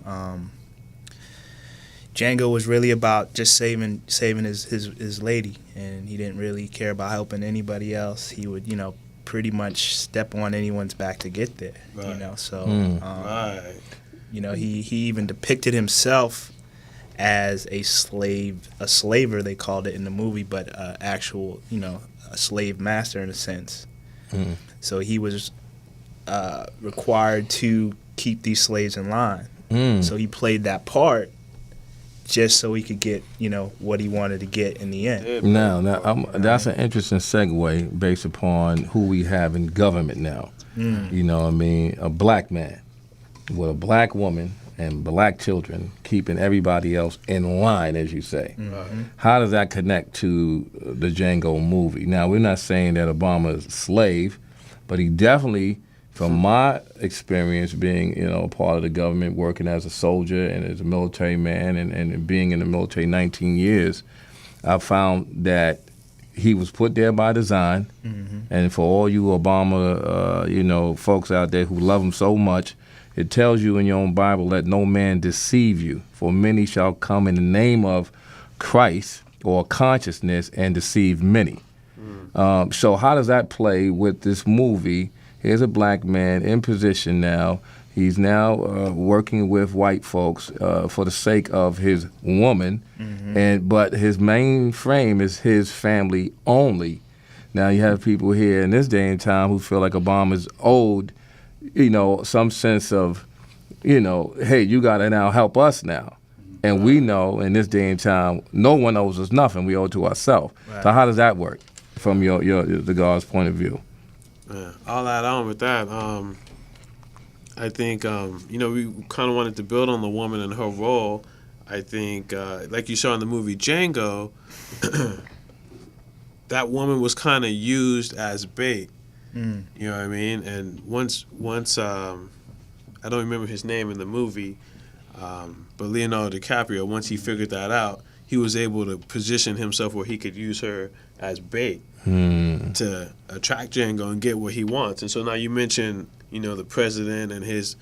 Django was really about just saving his lady, and he didn't really care about helping anybody else. He would, pretty much step on anyone's back to get there. Right. So Right. he even depicted himself as a slaver, they called it in the movie, but actual, a slave master in a sense. So he was required to keep these slaves in line. So he played that part just so he could get, what he wanted to get in the end. Now that's an interesting segue based upon who we have in government now. You know what I mean? A black man with a black woman and black children keeping everybody else in line, as you say. How does that connect to the Django movie? Now, we're not saying that Obama is a slave, but he definitely, from my experience being, a part of the government, working as a soldier and as a military man and being in the military 19 years, I found that he was put there by design. And for all you Obama, folks out there who love him so much, it tells you in your own Bible, let no man deceive you, for many shall come in the name of Christ or consciousness and deceive many. So how does that play with this movie? Here's a black man in position now. He's now working with white folks for the sake of his woman, but his main frame is his family only. Now you have people here in this day and time who feel like Obama's owed, some sense of, hey, you got to now help us now. And we know in this day and time, no one owes us nothing. We owe it to ourselves. Right. So how does that work from the God's point of view? Yeah, I'll add on with that. I think, we kind of wanted to build on the woman and her role. I think, like you saw in the movie Django, that woman was kind of used as bait. You know what I mean? And once I don't remember his name in the movie, but Leonardo DiCaprio, once he figured that out, he was able to position himself where he could use her as bait to attract Django and get what he wants. And so now you mentioned, the president and his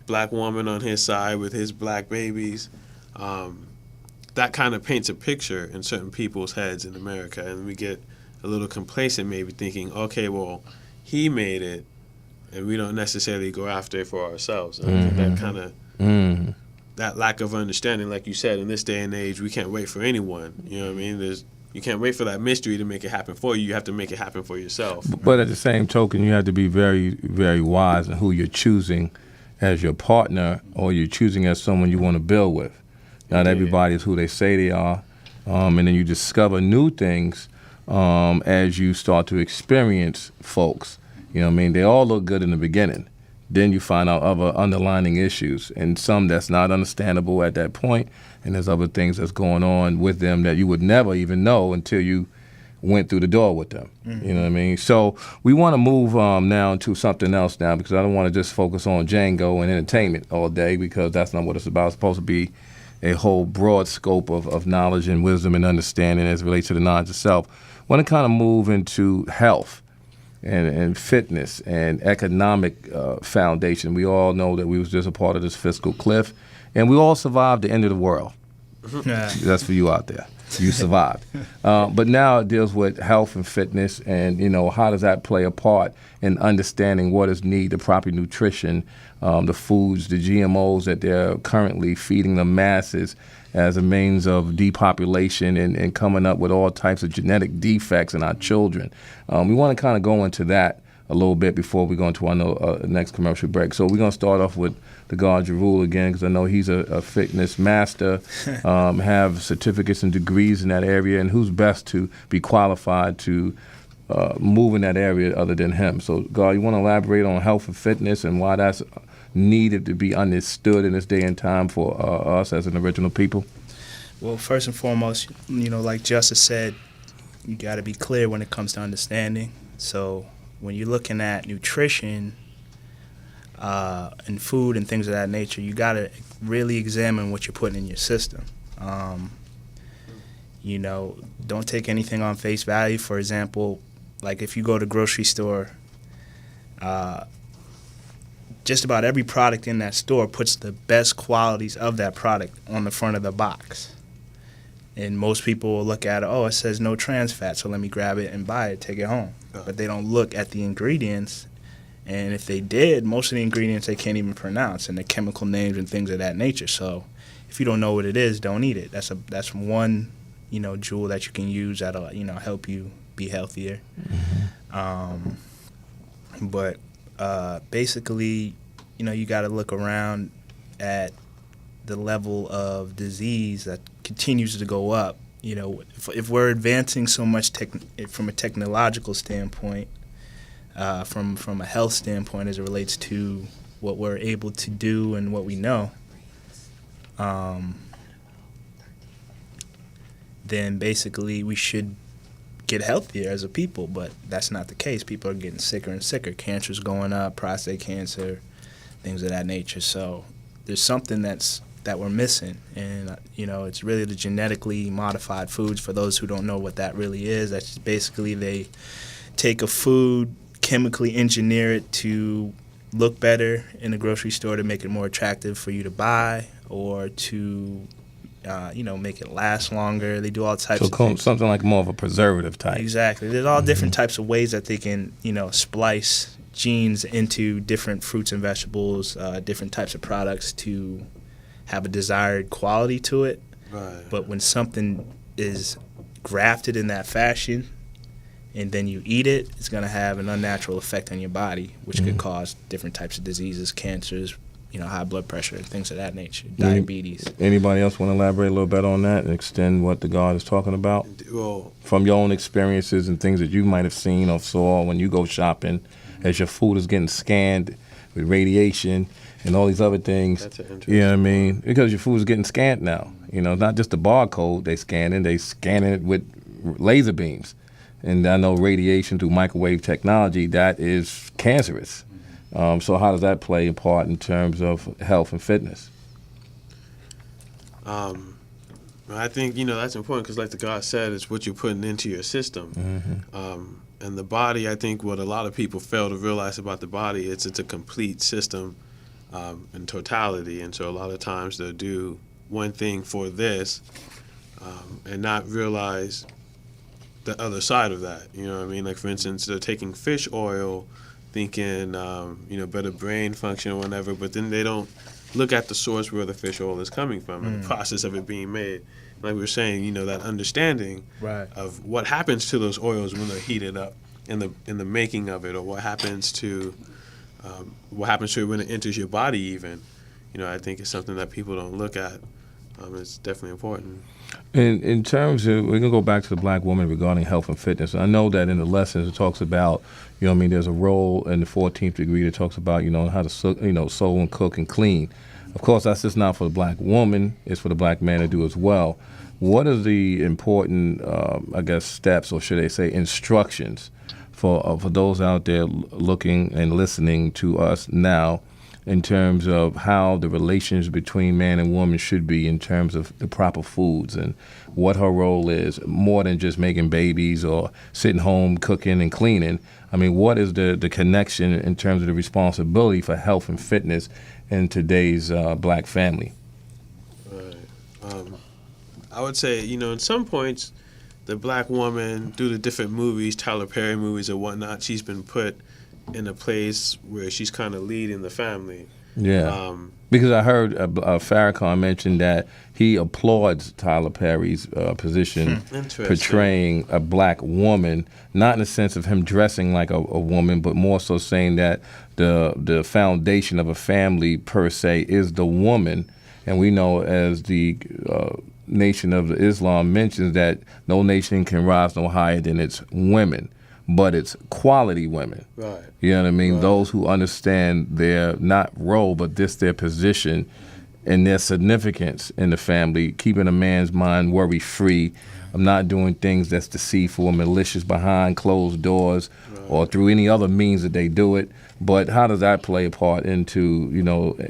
black woman on his side with his black babies. That kind of paints a picture in certain people's heads in America, and we get a little complacent maybe thinking, okay, well, he made it, and we don't necessarily go after it for ourselves. And I think that kind of, that lack of understanding, like you said, in this day and age, we can't wait for anyone. You know what I mean? You can't wait for that mystery to make it happen for you. You have to make it happen for yourself. But at the same token, you have to be very, very wise in who you're choosing as your partner or you're choosing as someone you want to build with. Not everybody is who they say they are. And then you discover new things as you start to experience folks. You know what I mean? They all look good in the beginning. Then you find out other underlying issues, and some that's not understandable at that point, and there's other things that's going on with them that you would never even know until you went through the door with them. You know what I mean? So we want to move now to something else now, because I don't want to just focus on Django and entertainment all day, because that's not what it's about. It's supposed to be a whole broad scope of knowledge and wisdom and understanding as it relates to the knowledge itself. I want to kind of move into health and fitness and economic foundation. We all know that we was just a part of this fiscal cliff, and we all survived the end of the world. That's for you out there. You survived. But now it deals with health and fitness, and how does that play a part in understanding what is needed, the proper nutrition, the foods, the GMOs that they're currently feeding the masses as a means of depopulation and coming up with all types of genetic defects in our children. We want to kind of go into that a little bit before we go into our next commercial break. So we're going to start off with the guy Jerule again, because I know he's a fitness master, have certificates and degrees in that area, and who's best to be qualified to move in that area other than him. So, God, you want to elaborate on health and fitness and why that's needed to be understood in this day and time for us as an original people? Well, first and foremost, like Justice said, you got to be clear when it comes to understanding. So when you're looking at nutrition and food and things of that nature, you got to really examine what you're putting in your system. Don't take anything on face value. For example, like if you go to the grocery store, just about every product in that store puts the best qualities of that product on the front of the box. And most people will look at it, it says no trans fat, so let me grab it and buy it, take it home. But they don't look at the ingredients. And if they did, most of the ingredients they can't even pronounce, and the chemical names and things of that nature. So if you don't know what it is, don't eat it. That's one, jewel that you can use that'll, help you be healthier. But basically, you got to look around at the level of disease that continues to go up. If we're advancing so much from a technological standpoint, from a health standpoint as it relates to what we're able to do and what we know, then basically we should get healthier as a people, but that's not the case. People are getting sicker and sicker. Cancer's going up, prostate cancer, things of that nature. So there's something that we're missing, and it's really the genetically modified foods. For those who don't know what that really is, that's just basically they take a food, chemically engineer it to look better in the grocery store to make it more attractive for you to buy, or to make it last longer. They do all types of things. Something like more of a preservative type. Exactly. There's all different types of ways that they can, splice genes into different fruits and vegetables, different types of products to have a desired quality to it. Right. But when something is grafted in that fashion and then you eat it, it's going to have an unnatural effect on your body, which could cause different types of diseases, cancers, high blood pressure, things of that nature, diabetes. Anybody else want to elaborate a little bit on that and extend what the God is talking about? Well, from your own experiences and things that you might have seen or saw when you go shopping, as your food is getting scanned with radiation and all these other things. That's interesting. You know what I mean? Because your food is getting scanned now. Not just the barcode they scanning it with laser beams. And I know radiation through microwave technology, that is cancerous. So how does that play a part in terms of health and fitness? I think, that's important because like the God said, it's what you're putting into your system. And the body, I think what a lot of people fail to realize about the body, it's a complete system in totality. And so a lot of times they'll do one thing for this and not realize the other side of that. You know what I mean? Like, for instance, they're taking fish oil thinking, better brain function or whatever, but then they don't look at the source where the fish oil is coming from and the process of it being made. Like we were saying, that understanding of what happens to those oils when they're heated up in the making of it, or what happens to it when it enters your body even. I think it's something that people don't look at. It's definitely important. In terms of, we're going to go back to the black woman regarding health and fitness. I know that in the lessons it talks about, there's a role in the 14th degree that talks about, how to, sew and cook and clean. Of course, that's just not for the black woman. It's for the black man to do as well. What are the important, steps, or should I say instructions for those out there looking and listening to us now, in terms of how the relations between man and woman should be in terms of the proper foods and what her role is, more than just making babies or sitting home cooking and cleaning? I mean, what is the connection in terms of the responsibility for health and fitness in today's black family? Right. I would say, in some points, the black woman, due to different movies, Tyler Perry movies or whatnot, she's been put in a place where she's kind of leading the family. Yeah. Because I heard Farrakhan mention that he applauds Tyler Perry's position portraying a black woman, not in the sense of him dressing like a woman, but more so saying that the foundation of a family per se is the woman. And we know, as the Nation of Islam mentions, that no nation can rise no higher than its women, but it's quality women. Right. You know what I mean? Right. Those who understand their, not role, but their position and their significance in the family, keeping a man's mind worry-free. I'm not doing things that's deceitful or malicious behind closed doors or through any other means that they do it. But how does that play a part into,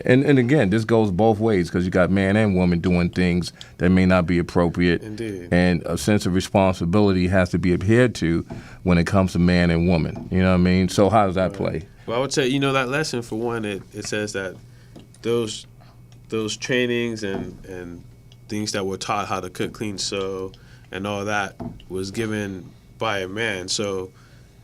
and again, this goes both ways, because you got man and woman doing things that may not be appropriate. Indeed. And a sense of responsibility has to be adhered to when it comes to man and woman. You know what I mean? So how does that play? Well, I would say, that lesson, for one, it says that those trainings and things that were taught, how to cook, clean, sew, and all that, was given by a man. So,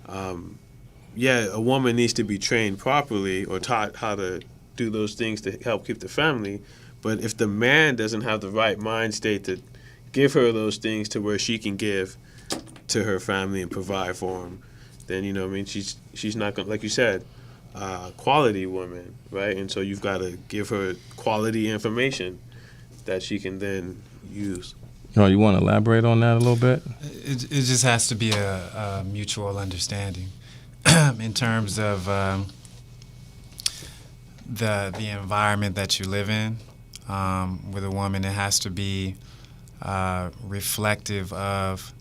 a woman needs to be trained properly or taught how to do those things to help keep the family. But if the man doesn't have the right mind state to give her those things to where she can give to her family and provide for them, then, she's not going to, like you said, quality woman, right? And so you've got to give her quality information that she can then use. You want to elaborate on that a little bit? It just has to be a mutual understanding in terms of the environment that you live in. With a woman, it has to be reflective of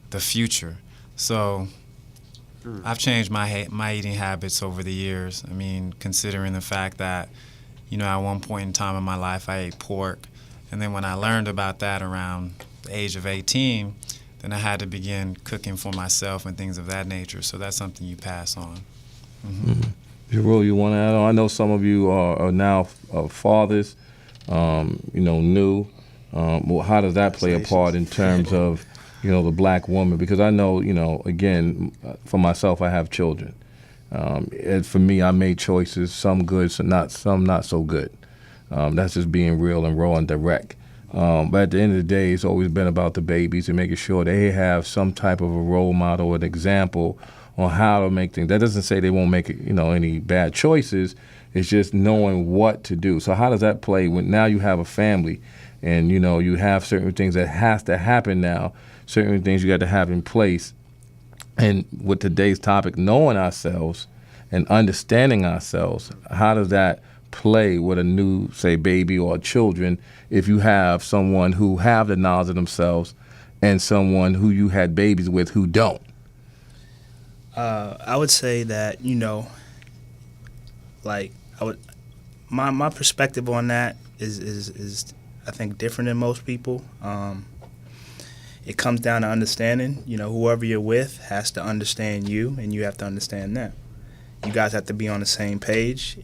the future. So I've changed my eating habits over the years. I mean, considering the fact that, at one point in time in my life, I ate pork. And then when I learned about that around the age of 18, then I had to begin cooking for myself and things of that nature. So that's something you pass on. Jerule, you want to add on? I know some of you are now fathers, new. Well, how does that play a part in terms of, the black woman? Because I know, again, for myself, I have children. And for me, I made choices, some good, some not so good. That's just being real and raw and direct. But at the end of the day, it's always been about the babies and making sure they have some type of a role model or an example on how to make things. That doesn't say they won't make, any bad choices. It's just knowing what to do. So how does that play when now you have a family and, you have certain things that has to happen now, certain things you got to have in place. And with today's topic, knowing ourselves and understanding ourselves, how does that play with a new, say, baby or children if you have someone who have the knowledge of themselves and someone who you had babies with who don't? I would say that, my perspective on that is I think different than most people. It comes down to understanding. Whoever you're with has to understand you, and you have to understand them. You guys have to be on the same page.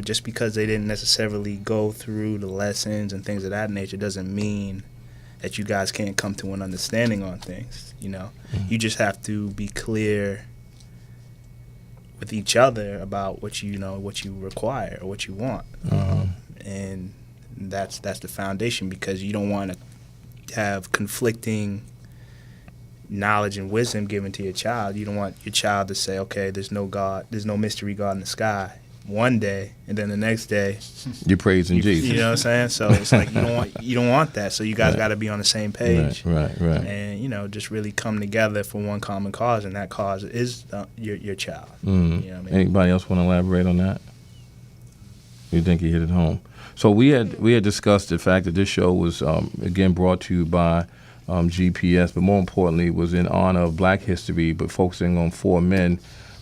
Just because they didn't necessarily go through the lessons and things of that nature doesn't mean that you guys can't come to an understanding on things. You just have to be clear with each other about what you require or what you want, and that's the foundation, because you don't want to have conflicting knowledge and wisdom given to your child. You don't want your child to say, okay, there's no God, there's no mystery God in the sky one day, and then the next day you're praising Jesus. You know what I'm saying? So it's like you don't want that. So you guys got to be on the same page, right, and just really come together for one common cause, and that cause is your child. Mm-hmm. You know what I mean? Anybody else want to elaborate on that? You think you hit it home? So we had discussed the fact that this show was again brought to you by GPS, but more importantly, was in honor of Black history, but focusing on four men.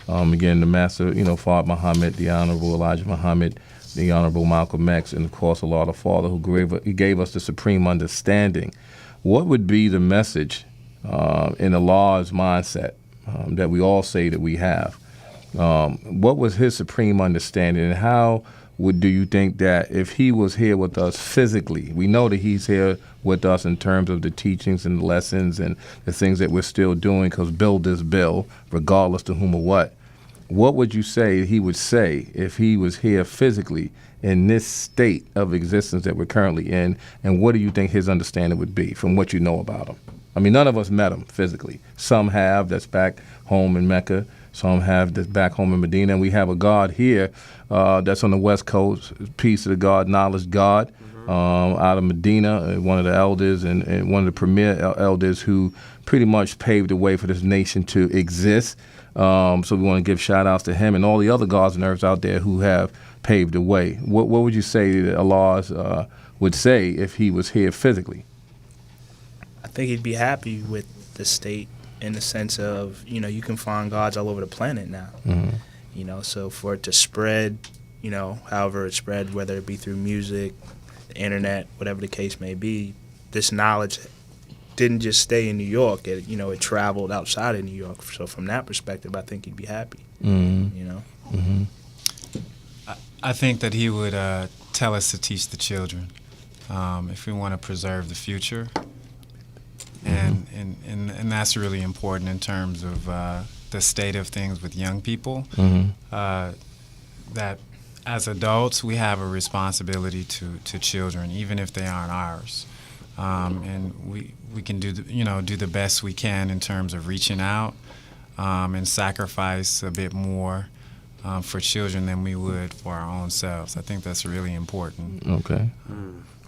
Again, the Master, Fard Muhammad, the Honorable Elijah Muhammad, the Honorable Malcolm X, and of course Allah the Father, who gave us the supreme understanding. What would be the message in Allah's mindset that we all say that we have? What was his supreme understanding, and how do you think that if he was here with us physically, we know that he's here with us in terms of the teachings and the lessons and the things that we're still doing, because build this bill, regardless to whom or what would you say he would say if he was here physically in this state of existence that we're currently in, and what do you think his understanding would be from what you know about him? I mean, none of us met him physically. Some have, that's back home in Mecca. Some have that's back home in Medina. And we have a God here that's on the West Coast, peace of the God, knowledge God, out of Medina, one of the elders and one of the premier elders who pretty much paved the way for this nation to exist. So we want to give shout outs to him and all the other gods and earths out there who have paved the way. What would you say that Allah would say if he was here physically? I think he'd be happy with the state in the sense of, you can find gods all over the planet now. Mm-hmm. So for it to spread, however it spread, whether it be through music, the internet, whatever the case may be, this knowledge didn't just stay in New York. It traveled outside of New York. So from that perspective, I think he'd be happy. Mm-hmm. Mm-hmm. I think that he would tell us to teach the children if we want to preserve the future. And that's really important in terms of the state of things with young people. That as adults, we have a responsibility to children, even if they aren't ours. And we can do the best we can in terms of reaching out and sacrifice a bit more for children than we would for our own selves. I think that's really important. Okay.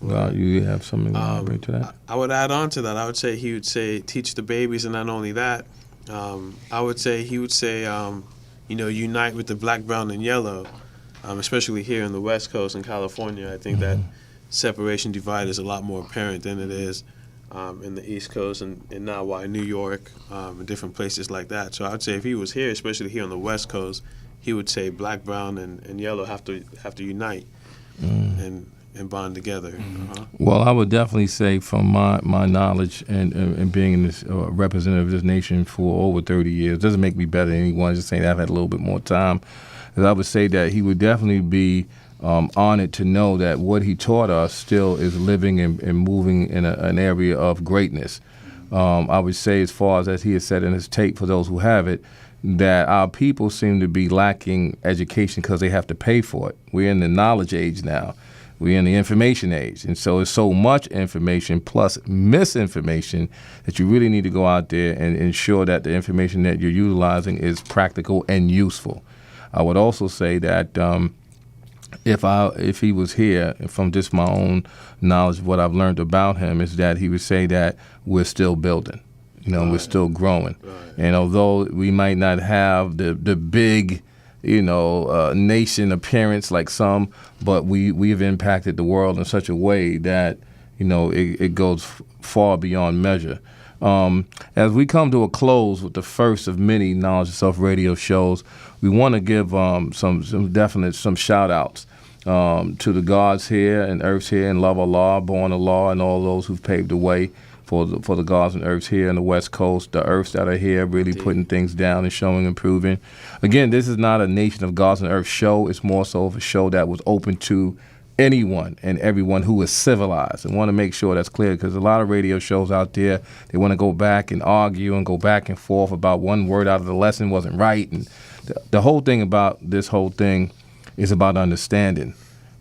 Well, you have something to bring to that? I would add on to that. I would say he would say teach the babies, and not only that, I would say he would say, unite with the black, brown, and yellow, especially here in the West Coast in California. I think that separation divide is a lot more apparent than it is in the East Coast and now New York and different places like that. So I would say if he was here, especially here on the West Coast, he would say black, brown, and yellow have to unite and bond together. Well, I would definitely say from my knowledge and being in this representative of this nation for over 30 years, doesn't make me better than anyone, just saying that I've had a little bit more time, I would say that he would definitely be honored to know that what he taught us still is living and moving in an area of greatness. I would say, as far as he has said in his tape, for those who have it, that our people seem to be lacking education because they have to pay for it. We're in the knowledge age now. We're in the information age. And so it's so much information plus misinformation that you really need to go out there and ensure that the information that you're utilizing is practical and useful. I would also say that if he was here, from just my own knowledge of what I've learned about him, is that he would say that we're still building. We're still growing. Right. And although we might not have the big, nation appearance like some, but we have impacted the world in such a way that, it goes far beyond measure. As we come to a close with the first of many Knowledge of Self radio shows, we want to give some shout outs to the gods here and earths here and Love Allah, Born Allah, and all those who've paved the way for the gods and earths here in the West Coast, the earths that are here really putting things down and showing, improving. Again, this is not a Nation of Gods and Earth show. It's more so of a show that was open to anyone and everyone who is civilized. I want to make sure that's clear, because a lot of radio shows out there, they want to go back and argue and go back and forth about one word out of the lesson wasn't right. And the whole thing about this whole thing is about understanding.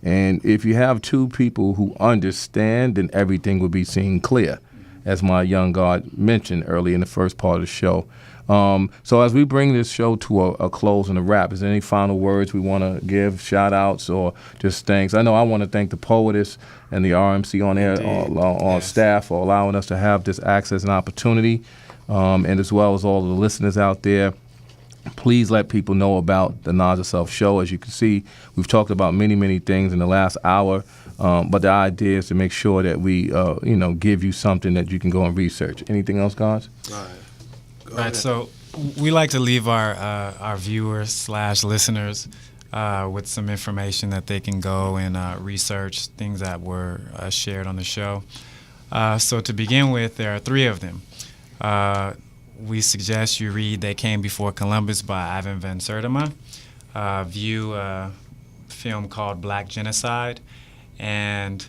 And if you have two people who understand, then everything will be seen clear, as my young God mentioned early in the first part of the show. So as we bring this show to a close and a wrap, is there any final words we want to give, shout-outs, or just thanks? I know I want to thank the Poetess and the RMC on air on staff for allowing us to have this access and opportunity, and as well as all of the listeners out there. Please let people know about the Knowledge of Self show. As you can see, we've talked about many, many things in the last hour, but the idea is to make sure that we, give you something that you can go and research. Anything else, guys? All right, so we like to leave our viewers / listeners with some information that they can go and research, things that were shared on the show. So to begin with, there are 3 of them. We suggest you read They Came Before Columbus by Ivan Van Sertima, view a film called Black Genocide, and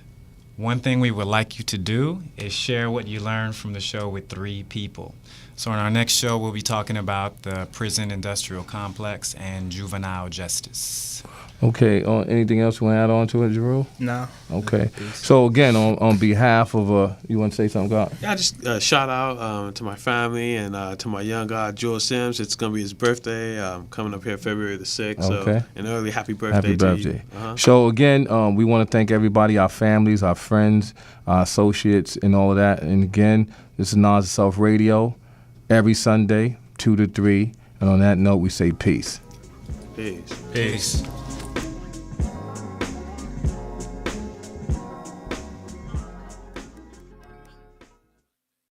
one thing we would like you to do is share what you learned from the show with 3 people. So in our next show, we'll be talking about the prison industrial complex and juvenile justice. Okay. Anything else you want to add on to it, Jerule? No. Okay. So again, on behalf of, you want to say something, God? Yeah, just shout out to my family and to my young God, Joel Sims. It's going to be his birthday coming up here February the 6th. Okay. So an early happy birthday to you. Uh-huh. So again, we want to thank everybody, our families, our friends, our associates, and all of that. And again, this is Knowledge of Self Radio every Sunday, 2 to 3. And on that note, we say peace. Peace. Peace.